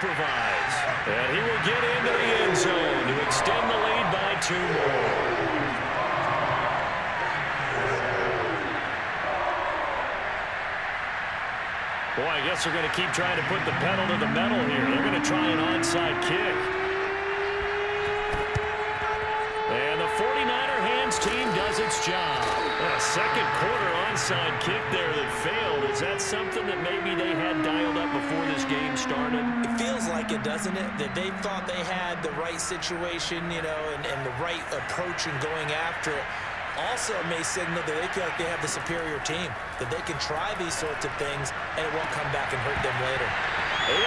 provides. And he will get into the end zone to extend the lead by 2 more. Boy, I guess they're going to keep trying to put the pedal to the metal here. They're going to try an onside kick. And the 49er hands team does its job. A second quarter onside kick there that failed. Is that something that maybe they had dialed up before this game started? It feels like it, doesn't it? That they thought they had the right situation, you know, and the right approach in going after it. Also may signal that they feel like they have the superior team, that they can try these sorts of things and it won't come back and hurt them later.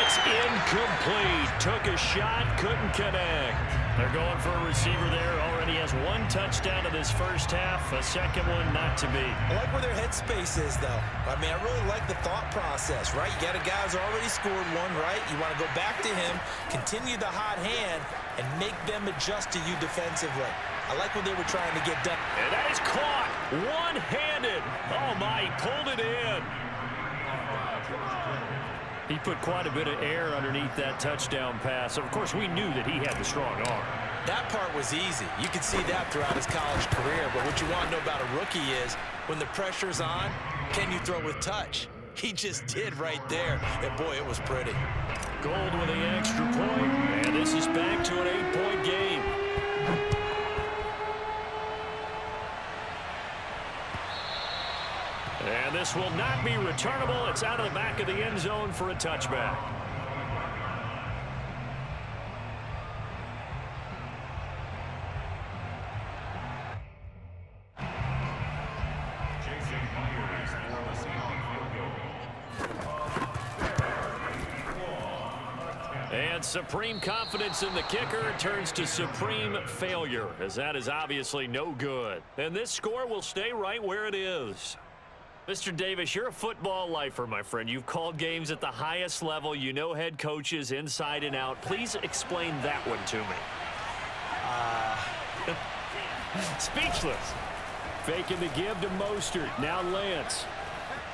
It's incomplete. Took a shot, couldn't connect. They're going for a receiver there. Already has 1 touchdown in this first half. A second one not to be. I like where their headspace is, though. I mean, I really like the thought process, right? You got a guy who's already scored one, right? You want to go back to him, continue the hot hand, and make them adjust to you defensively. I like what they were trying to get done. And that is caught one-handed. Oh, my, he pulled it in. He put quite a bit of air underneath that touchdown pass. Of course, we knew that he had the strong arm. That part was easy. You could see that throughout his college career. But what you want to know about a rookie is when the pressure's on, can you throw with touch? He just did right there. And, boy, it was pretty. Gold with the extra point. And this is back to an 8-point game. And this will not be returnable. It's out of the back of the end zone for a touchback. And supreme confidence in the kicker turns to supreme failure, as that is obviously no good. And this score will stay right where it is. Mr. Davis, you're a football lifer, my friend. You've called games at the highest level. You know head coaches inside and out. Please explain that one to me. Speechless. Faking the give to Mostert. Now Lance.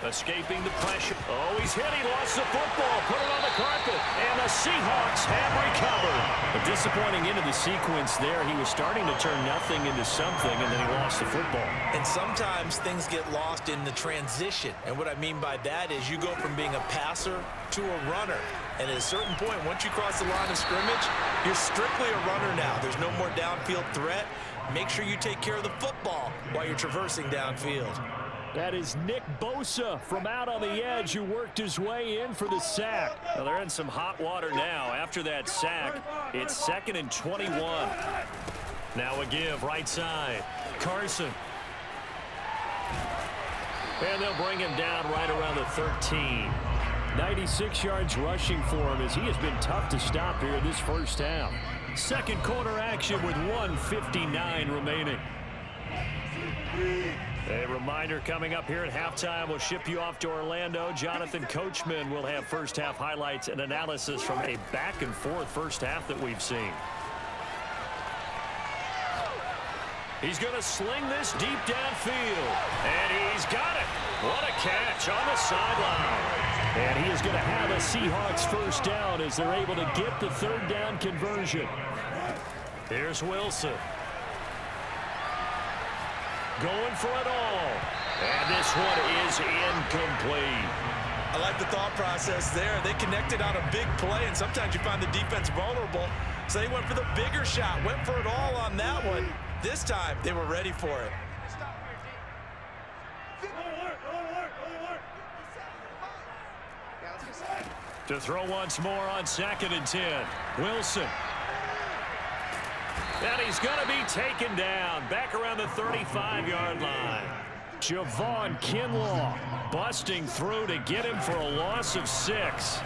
Escaping the pressure. Oh, he's hit. He lost the football. Put it on the carpet. And the Seahawks have recovered. A disappointing end of the sequence there. He was starting to turn nothing into something, and then he lost the football. And sometimes things get lost in the transition. And what I mean by that is you go from being a passer to a runner. And at a certain point, once you cross the line of scrimmage, you're strictly a runner now. There's no more downfield threat. Make sure you take care of the football while you're traversing downfield. That is Nick Bosa from out on the edge who worked his way in for the sack. Well, they're in some hot water now. After that sack, it's 2nd and 21. Now a give right side. Carson. And they'll bring him down right around the 13. 96 yards rushing for him as he has been tough to stop here in this first half. Second quarter action with 1:59 remaining. A reminder coming up here at halftime. We'll ship you off to Orlando. Jonathan Coachman will have first half highlights and analysis from a back and forth first half that we've seen. He's going to sling this deep downfield. And he's got it. What a catch on the sideline. And he is going to have a Seahawks first down as they're able to get the third down conversion. Here's Wilson. Going for it all. And this one is incomplete. I like the thought process there. They connected on a big play, and sometimes you find the defense vulnerable. So they went for the bigger shot, went for it all on that one. This time, they were ready for it. To throw once more on 2nd and 10. Wilson. And he's going to be taken down back around the 35-yard line. Javon Kinlaw busting through to get him for a loss of 6.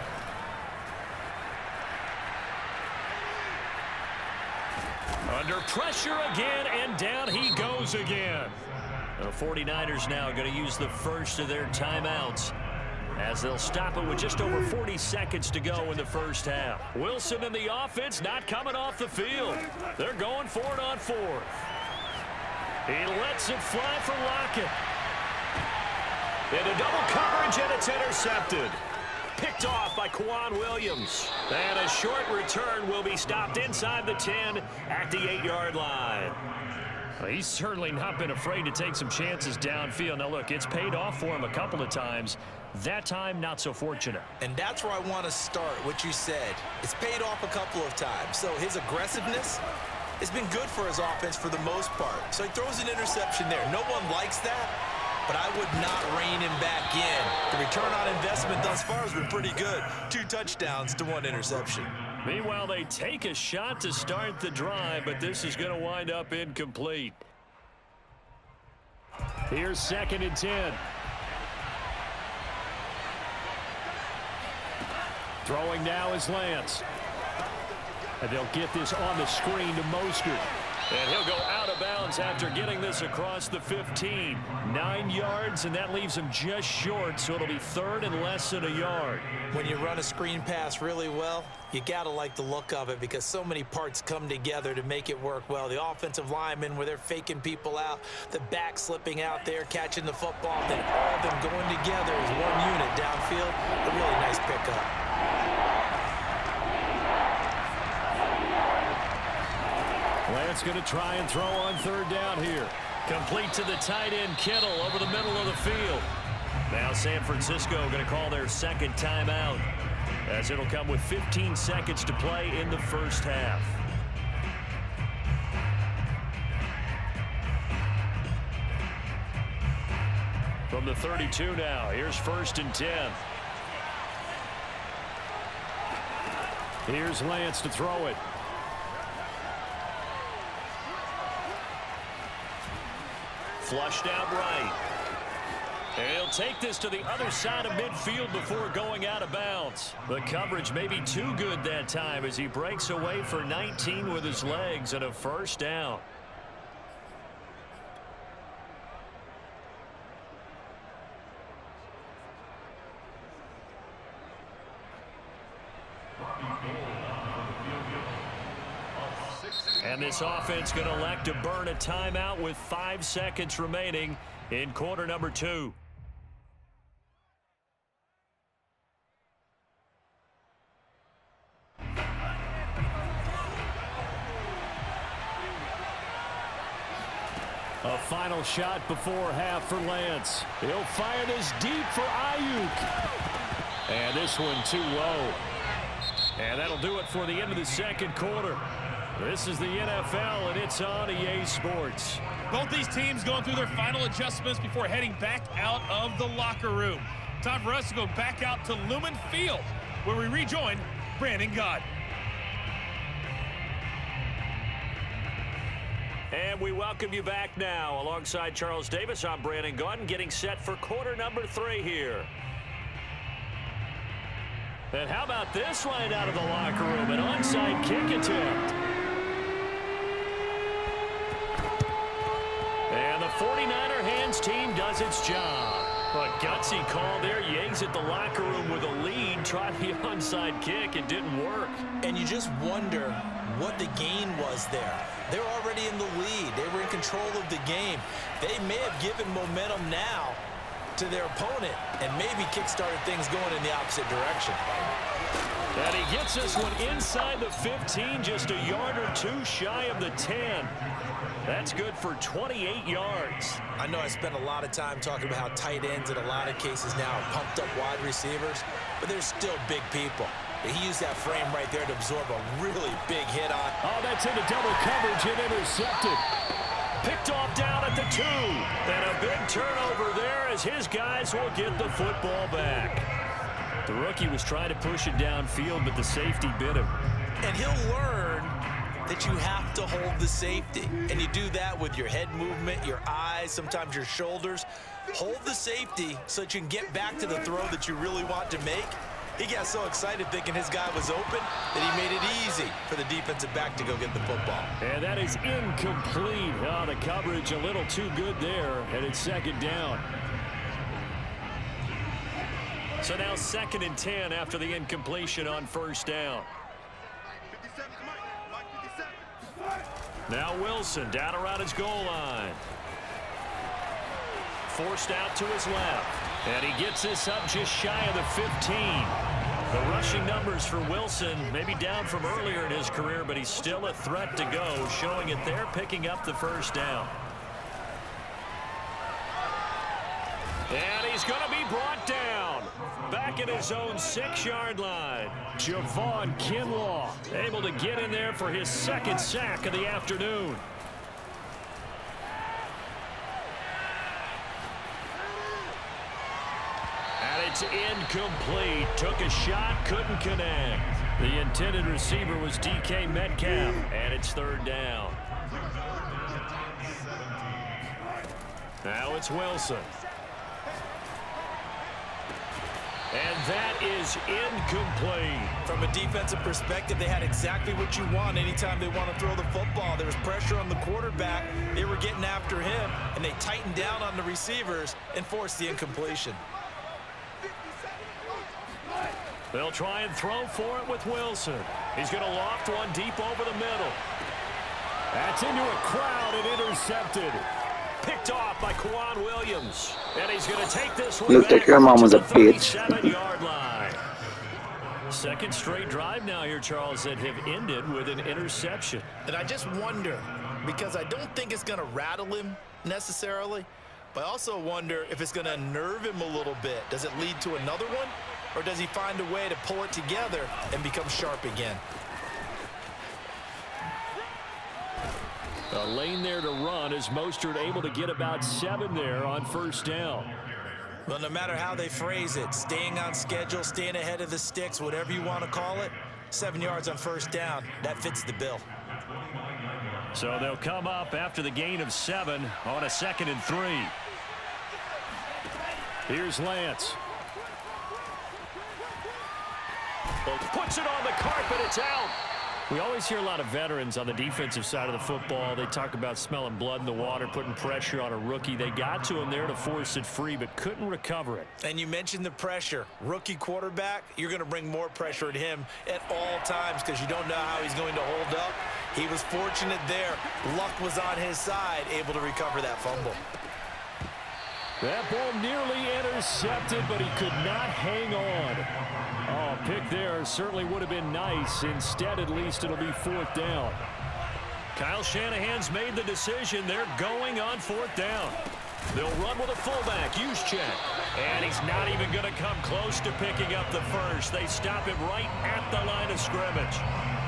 Under pressure again, and down he goes again. The 49ers now going to use the first of their timeouts as they'll stop it with just over 40 seconds to go in the first half. Wilson and the offense not coming off the field. They're going for it on 4th. He lets it fly for Lockett. Into double coverage, and it's intercepted. picked off by Quan Williams. And a short return will be stopped inside the 10 at the 8-yard line. Well, he's certainly not been afraid to take some chances downfield. Now, look, it's paid off for him a couple of times. That time, not so fortunate. And that's where I want to start, what you said. It's paid off a couple of times. So his aggressiveness has been good for his offense for the most part. So he throws an interception there. No one likes that, but I would not rein him back in. The return on investment thus far has been pretty good. 2 touchdowns to 1 interception. Meanwhile, they take a shot to start the drive, but this is going to wind up incomplete. Here's 2nd and 10. Throwing now is Lance. And they'll get this on the screen to Mostert. And he'll go out of bounds after getting this across the 15. 9 yards, and that leaves him just short, so it'll be 3rd and less than a yard. When you run a screen pass really well, you got to like the look of it because so many parts come together to make it work well. The offensive linemen, where they're faking people out, the back slipping out there, catching the football, then all of them going together as one unit downfield. A really nice pickup. Lance going to try and throw on 3rd down here. Complete to the tight end, Kittle, over the middle of the field. Now San Francisco going to call their 2nd timeout, as it'll come with 15 seconds to play in the first half. From the 32 now, here's 1st and 10. Here's Lance to throw it. Flushed out right. And he'll take this to the other side of midfield before going out of bounds. The coverage may be too good that time as he breaks away for 19 with his legs and a 1st down. And this offense going to elect to burn a timeout with 5 seconds remaining in quarter number 2. A final shot before half for Lance. He'll fire this deep for Ayuk. And this one too low. And that'll do it for the end of the 2nd quarter. This is the NFL, and it's on EA Sports. Both these teams going through their final adjustments before heading back out of the locker room. Time for us to go back out to Lumen Field, where we rejoin Brandon Gott. And we welcome you back now. Alongside Charles Davis, I'm Brandon Gott, getting set for quarter number 3 here. And how about this line out of the locker room? An onside kick attempt. And the 49er hands team does its job. A gutsy call there. Yanks at the locker room with a lead. Tried the onside kick. It didn't work. And you just wonder what the gain was there. They're already in the lead. They were in control of the game. They may have given momentum now to their opponent and maybe kick-started things going in the opposite direction. And he gets this one inside the 15, just a yard or 2 shy of the 10. That's good for 28 yards. I know I spent a lot of time talking about how tight ends in a lot of cases now are pumped up wide receivers, but they're still big people. He used that frame right there to absorb a really big hit on. Oh, that's into double coverage and intercepted. Picked off down at the 2. And a big turnover there as his guys will get the football back. The rookie was trying to push it downfield, but the safety bit him. And he'll learn that you have to hold the safety. And you do that with your head movement, your eyes, sometimes your shoulders. Hold the safety so that you can get back to the throw that you really want to make. He got so excited thinking his guy was open that he made it easy for the defensive back to go get the football. And that is incomplete. Oh, the coverage a little too good there, and it's 2nd down. So now 2nd and 10 after the incompletion on 1st down. Now Wilson down around his goal line. Forced out to his left. And he gets this up just shy of the 15. The rushing numbers for Wilson maybe down from earlier in his career, but he's still a threat to go, showing it there, picking up the first down. And he's going to be brought down. Back at his own 6-yard line. Javon Kinlaw able to get in there for his second sack of the afternoon. And it's incomplete. Took a shot, couldn't connect. The intended receiver was DK Metcalf, and it's third down. Now it's Wilson. And that is incomplete. From a defensive perspective, they had exactly what you want anytime they want to throw the football. There was pressure on the quarterback. They were getting after him, and they tightened down on the receivers and forced the incompletion. They'll try and throw for it with Wilson. He's going to loft one deep over the middle. That's into a crowd and intercepted. Picked off by Kwan Williams. And he's going to take this one Looks like your mom was a bitch. 37-yard line. Second straight drive now here, Charles, that have ended with an interception. And I just wonder, because I don't think it's going to rattle him necessarily, but I also wonder if it's going to unnerve him a little bit. Does it lead to another one, or does he find a way to pull it together and become sharp again? A lane there to run as Mostert able to get about 7 there on first down. Well, no matter how they phrase it, staying on schedule, staying ahead of the sticks, whatever you want to call it, 7 yards on first down, that fits the bill. So they'll come up after the gain of 7 on a 2nd and 3. Here's Lance. Puts it on the carpet, it's out. We always hear a lot of veterans on the defensive side of the football. They talk about smelling blood in the water, putting pressure on a rookie. They got to him there to force it free, but couldn't recover it. And you mentioned the pressure. Rookie quarterback, you're going to bring more pressure at him at all times because you don't know how he's going to hold up. He was fortunate there. Luck was on his side, able to recover that fumble. That ball nearly intercepted, but he could not hang on. Oh, pick there certainly would have been nice. Instead, at least, it'll be 4th down. Kyle Shanahan's made the decision. They're going on 4th down. They'll run with a fullback, Juszczyk. And he's not even going to come close to picking up the first. They stop him right at the line of scrimmage.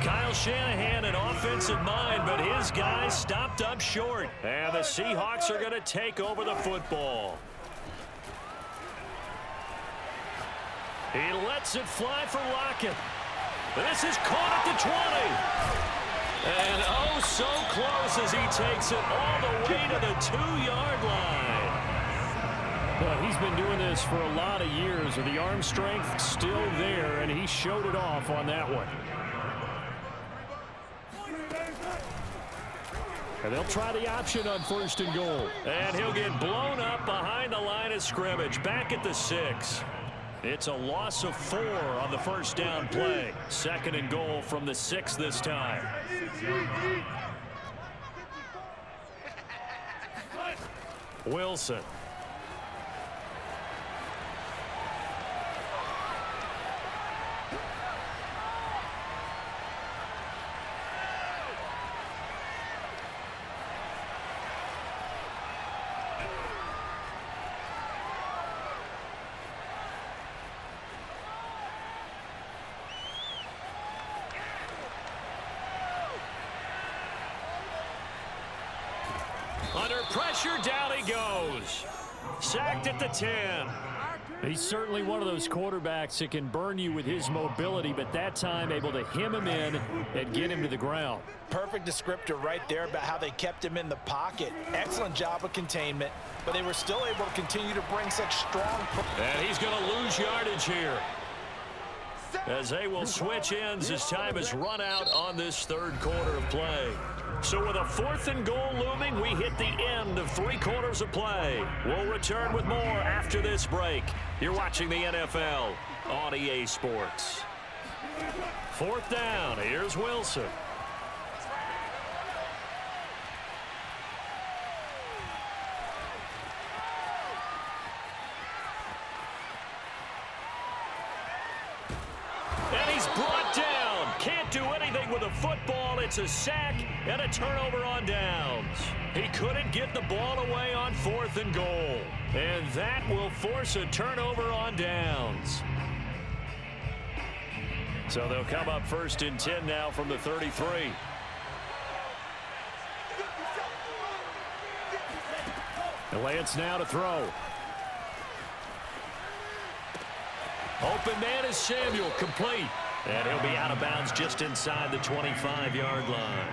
Kyle Shanahan, an offensive mind, but his guys stopped up short. And the Seahawks are going to take over the football. He lets it fly for Lockett. This is caught at the 20. And oh, so close as he takes it all the way to the 2-yard line. Well, he's been doing this for a lot of years with the arm strength still there, and he showed it off on that one. And they'll try the option on 1st and goal. And he'll get blown up behind the line of scrimmage, back at the 6. It's a loss of 4 on the first down play. 2nd and goal from the 6 this time. Wilson. Under pressure, down he goes. Sacked at the 10. He's certainly one of those quarterbacks that can burn you with his mobility, but that time able to hem him in and get him to the ground. Perfect descriptor right there about how they kept him in the pocket. Excellent job of containment, but they were still able to continue to bring such strong... And he's going to lose yardage here, as they will switch ends as time is run out on this 3rd quarter of play. So with a 4th and goal looming, we hit the end of 3 quarters of play. We'll return with more after this break. You're watching the NFL on EA Sports. 4th down. Here's Wilson. Can't do anything with a football. It's a sack and a turnover on downs. He couldn't get the ball away on 4th and goal. And that will force a turnover on downs. So they'll come up 1st and 10 now from the 33. Lance now to throw. Open man is Samuel, complete. And he'll be out of bounds just inside the 25-yard line.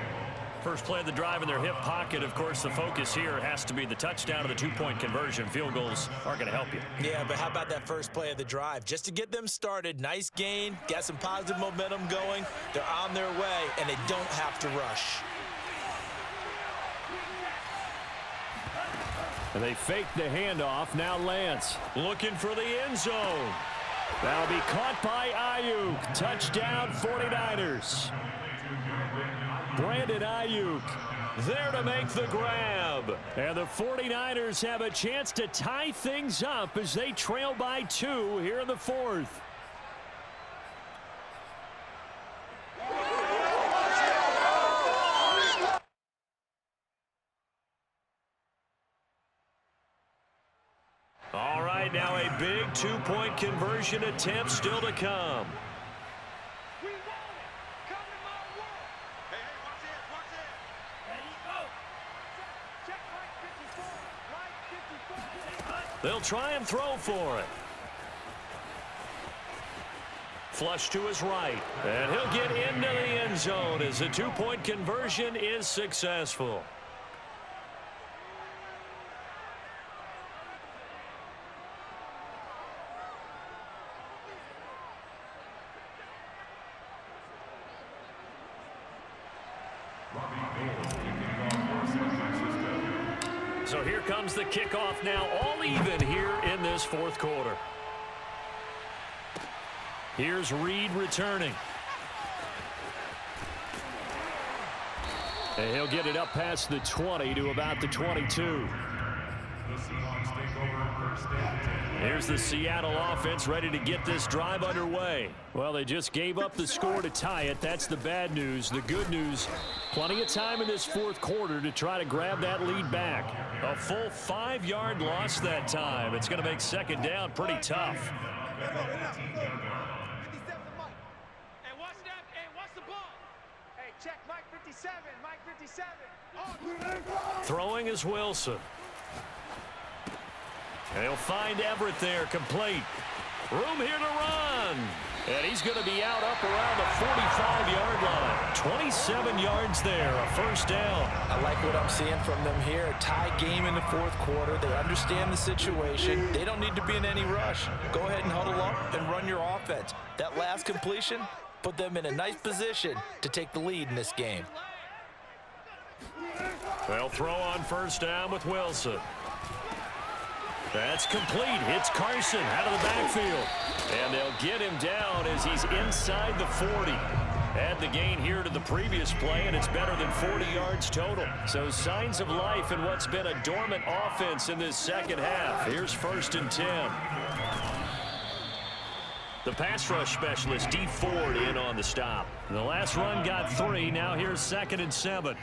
First play of the drive in their hip pocket. Of course, the focus here has to be the touchdown or the 2-point conversion. Field goals aren't going to help you. Yeah, but how about that first play of the drive? Just to get them started, nice gain, got some positive momentum going. They're on their way, and they don't have to rush. And they fake the handoff. Now Lance looking for the end zone. That'll be caught by Ayuk. Touchdown 49ers. Brandon Ayuk there to make the grab. And the 49ers have a chance to tie things up as they trail by 2 here in the 4th. All right, now a big 2-point conversion attempt still to come. They'll try and throw for it. Flush to his right. And he'll get into the end zone as the 2-point conversion is successful. So here comes the kickoff now, all even here in this 4th quarter. Here's Reed returning. And he'll get it up past the 20 to about the 22. Here's the Seattle offense ready to get this drive underway. Well, they just gave up the score to tie it. That's the bad news. The good news, plenty of time in this 4th quarter to try to grab that lead back. A full 5-yard loss that time. It's going to make 2nd down pretty tough. Throwing is Wilson. And he'll find Everett there, complete. Room here to run. And he's going to be out up around the 45-yard line. 27 yards there, a 1st down. I like what I'm seeing from them here. A tie game in the 4th quarter. They understand the situation. They don't need to be in any rush. Go ahead and huddle up and run your offense. That last completion put them in a nice position to take the lead in this game. They'll throw on 1st down with Wilson. That's complete. Hits Carson out of the backfield. And they'll get him down as he's inside the 40. Add the gain here to the previous play, and it's better than 40 yards total. So signs of life in what's been a dormant offense in this 2nd half. Here's 1st and 10. The pass rush specialist, D. Ford, in on the stop. The last run got 3. Now here's 2nd and 7.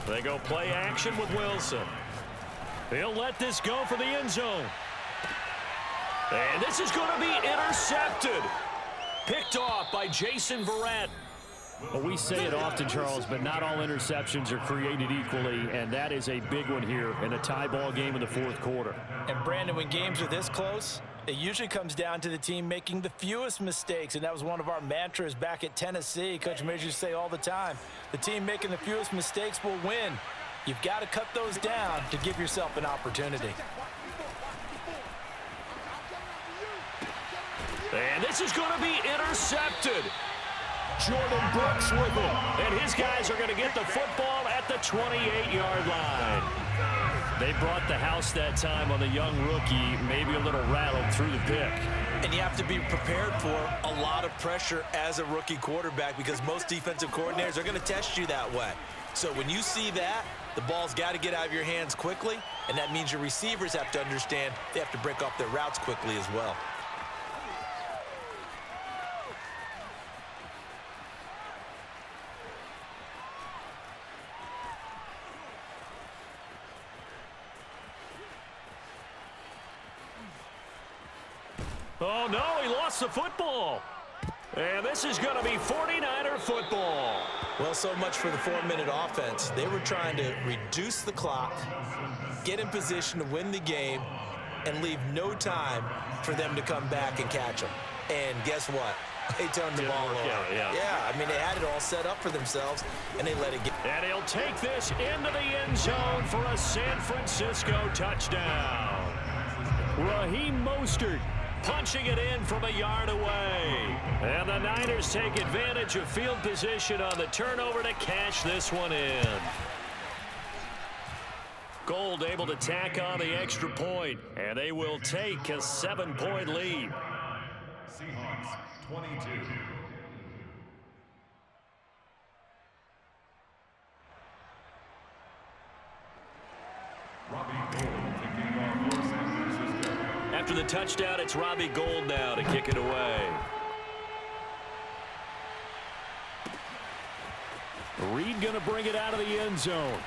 They go play action with Wilson. He'll let this go for the end zone. And this is going to be intercepted. Picked off by Jason Verrett. Well, we say it often, Charles, but not all interceptions are created equally, and that is a big one here in a tie ball game in the 4th quarter. And, Brandon, when games are this close, it usually comes down to the team making the fewest mistakes, and that was one of our mantras back at Tennessee. Coach Major used to say all the time, the team making the fewest mistakes will win. You've got to cut those down to give yourself an opportunity. And this is going to be intercepted. Jordan Brooks with it. And his guys are going to get the football at the 28-yard line. They brought the house that time on the young rookie, maybe a little rattled through the pick. And you have to be prepared for a lot of pressure as a rookie quarterback because most defensive coordinators are going to test you that way. So when you see that, the ball's got to get out of your hands quickly, and that means your receivers have to understand they have to break off their routes quickly as well. Oh, no, he lost the football. And this is going to be 49er football. Well, so much for the 4-minute offense. They were trying to reduce the clock, get in position to win the game, and leave no time for them to come back and catch them. And guess what? They turned the ball over. Yeah, I mean, they had it all set up for themselves, and they let it get. And he'll take this into the end zone for a San Francisco touchdown. Raheem Mostert punching it in from a yard away. And the Niners take advantage of field position on the turnover to cash this one in. Gold able to tack on the extra point, and they will take a 7-point lead. Seahawks 22. Robbie Gould kicking off for San Francisco. After the touchdown, it's Robbie Gould now to kick it away. Reed going to bring it out of the end zone.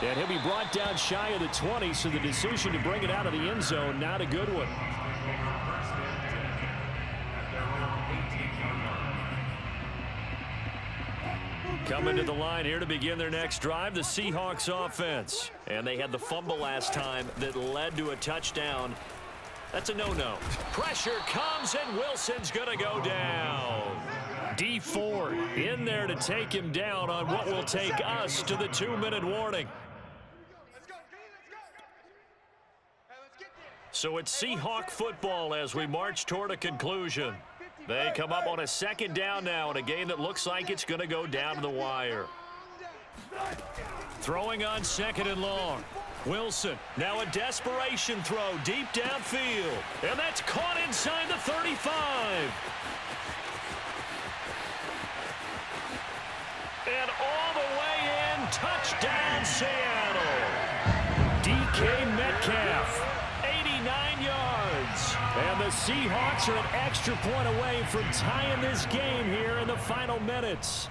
And he'll be brought down shy of the 20, so the decision to bring it out of the end zone, not a good one. Coming to the line here to begin their next drive, the Seahawks offense. And they had the fumble last time that led to a touchdown. That's a no-no. Pressure comes, and Wilson's going to go down. D Ford in there to take him down on what will take us to the 2-minute warning. So it's Seahawk football as we march toward a conclusion. They come up on a second down now in a game that looks like it's going to go down to the wire. Throwing on second and long. Wilson, now a desperation throw deep downfield. And that's caught inside the 35. And all the way in, touchdown Seattle. DK Metcalf. 89 yards. And the Seahawks are an extra point away from tying this game here in the final minutes.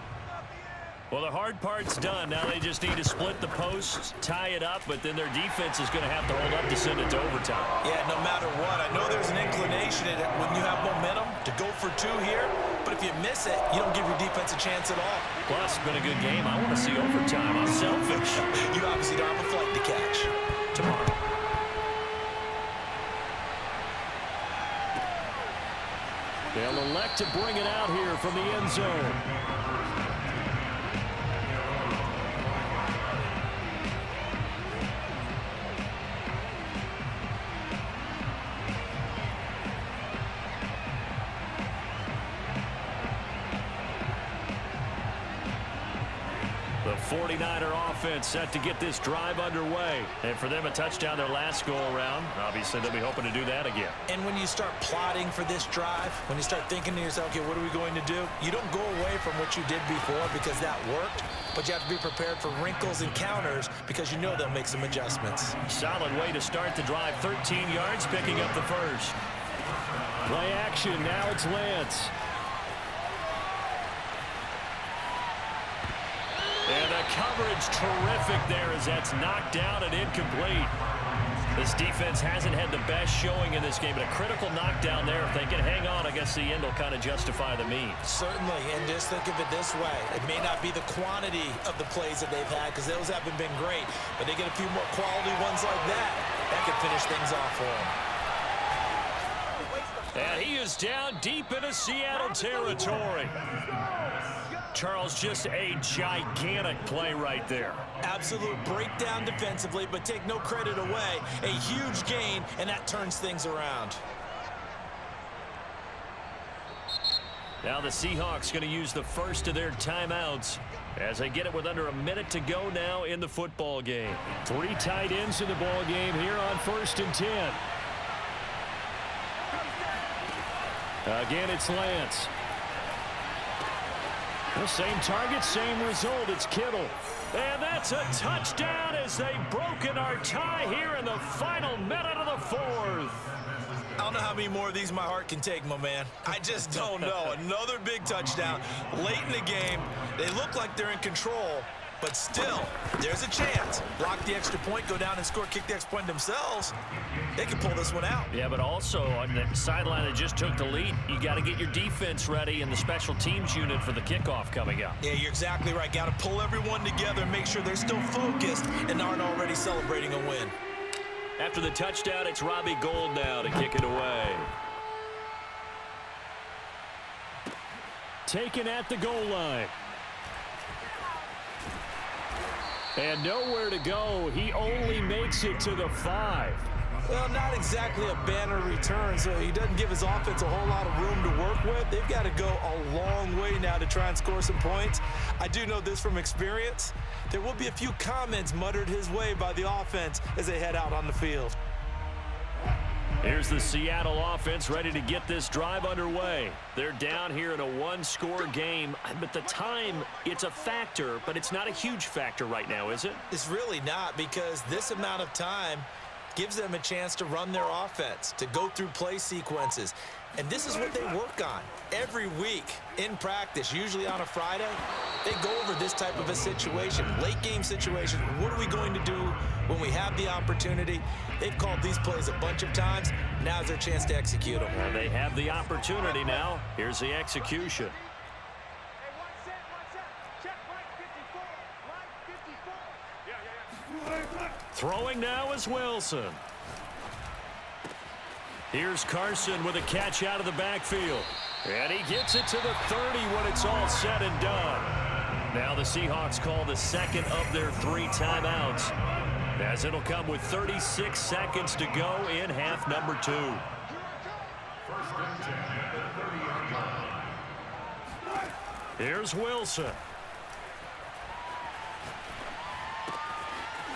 Well, the hard part's done. Now they just need to split the posts, tie it up, but then their defense is going to have to hold up to send it to overtime. Yeah, no matter what. I know there's an inclination in it when you have momentum to go for 2 here, but if you miss it, you don't give your defense a chance at all. Plus, it's been a good game. I want to see overtime. I'm selfish. You obviously don't have a flight to catch. Tomorrow. They'll elect to bring it out here from the end zone. The 49er offense set to get this drive underway. And for them, a touchdown their last go-around. Obviously, they'll be hoping to do that again. And when you start plotting for this drive, when you start thinking to yourself, okay, what are we going to do? You don't go away from what you did before because that worked, but you have to be prepared for wrinkles and counters because you know they'll make some adjustments. Solid way to start the drive. 13 yards, picking up the first. Play action. Now it's Lance. And the coverage terrific there as that's knocked down and incomplete. This defense hasn't had the best showing in this game, but a critical knockdown there. If they can hang on, I guess the end will kind of justify the means. Certainly, and just think of it this way. It may not be the quantity of the plays that they've had because those haven't been great, but they get a few more quality ones like that. That could finish things off for them. And he is down deep into Seattle territory. Charles, just a gigantic play right there. Absolute breakdown defensively, but take no credit away. A huge gain, and that turns things around. Now the Seahawks going to use the first of their timeouts as they get it with under a minute to go now in the football game. 3 tight ends in the ball game here on 1st and 10. Again, it's Lance. The same target, same result. It's Kittle. And that's a touchdown as they've broken our tie here in the final minute of the 4th. I don't know how many more of these my heart can take, my man. I just don't know. Another big touchdown late in the game. They look like they're in control, But still, there's a chance. Block the extra point, go down and score, kick the extra point themselves. They can pull this one out. Yeah, but also on the sideline that just took the lead, you got to get your defense ready and the special teams unit for the kickoff coming up. Yeah, you're exactly right. Got to pull everyone together and make sure they're still focused and aren't already celebrating a win. After the touchdown, it's Robbie Gould now to kick it away. Taken at the goal line. And nowhere to go. He only makes it to the 5. Well, not exactly a banner return, so he doesn't give his offense a whole lot of room to work with. They've got to go a long way now to try and score some points. I do know this from experience. There will be a few comments muttered his way by the offense as they head out on the field. Here's the Seattle offense ready to get this drive underway. They're down here in a one-score game, but the time, it's a factor, but it's not a huge factor right now, is it? It's really not, because this amount of time gives them a chance to run their offense, to go through play sequences. And this is what they work on every week in practice, usually on a Friday. They go over this type of a situation, late game situation. What are we going to do when we have the opportunity? They've called these plays a bunch of times. Now's their chance to execute them. Well, they have the opportunity now. Here's the execution. Throwing now is Wilson. Here's Carson with a catch out of the backfield. And he gets it to the 30 when it's all said and done. Now the Seahawks call the second of their 3 timeouts, as it'll come with 36 seconds to go in half number 2. Here's Wilson.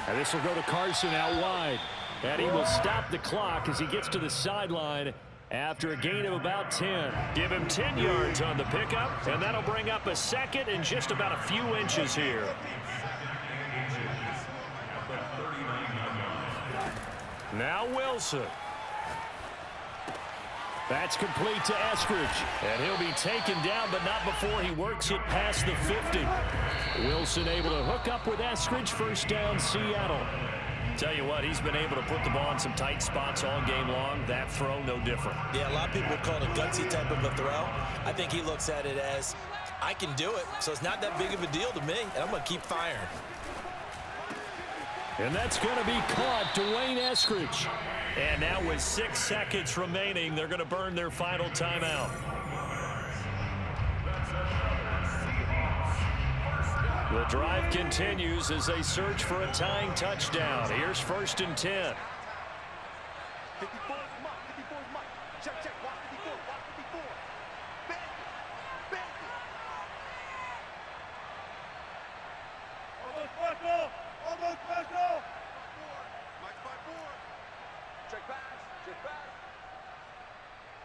And this will go to Carson out wide. And he will stop the clock as he gets to the sideline after a gain of about 10. Give him 10 yards on the pickup, and that'll bring up a second and just about a few inches here. Now Wilson. That's complete to Eskridge. And he'll be taken down, but not before he works it past the 50. Wilson able to hook up with Eskridge. First down, Seattle. Tell you what, he's been able to put the ball in some tight spots all game long. That throw, no different. Yeah, a lot of people would call it a gutsy type of a throw. I think he looks at it as, I can do it, so it's not that big of a deal to me, and I'm going to keep firing. And that's going to be caught, Dwayne Eskridge. And now with 6 seconds remaining, they're going to burn their final timeout. The drive continues as they search for a tying touchdown. Here's 1st and 10.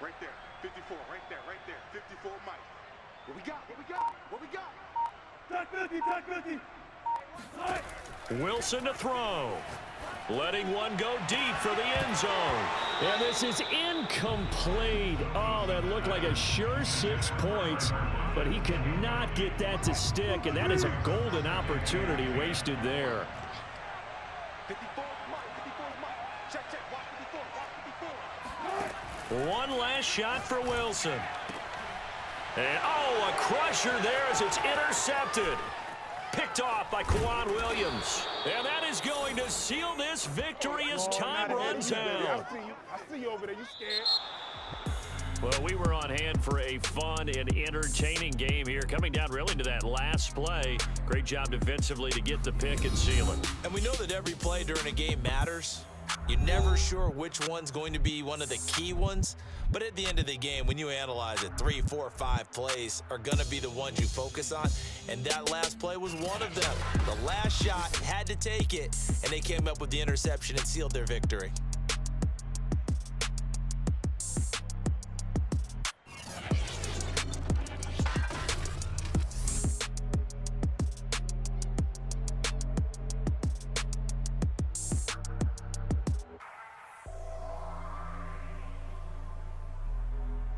Right there, 54, right there, 54, Mike. What we got? Wilson to throw. Letting one go deep for the end zone. And this is incomplete. Oh, that looked like a sure 6 points, but he could not get that to stick, and that is a golden opportunity wasted there. 54, Mike. Check, watch 54. One last shot for Wilson. And, oh, a crusher there as it's intercepted. Picked off by Kwan Williams. And that is going to seal this victory as time runs out. I see you over there. You scared? Well, we were on hand for a fun and entertaining game here, coming down really to that last play. Great job defensively to get the pick and seal it. And we know that every play during a game matters. You're never sure which one's going to be one of the key ones. But at the end of the game, when you analyze it, 3, 4, 5 plays are going to be the ones you focus on. And that last play was one of them. The last shot had to take it, and they came up with the interception and sealed their victory.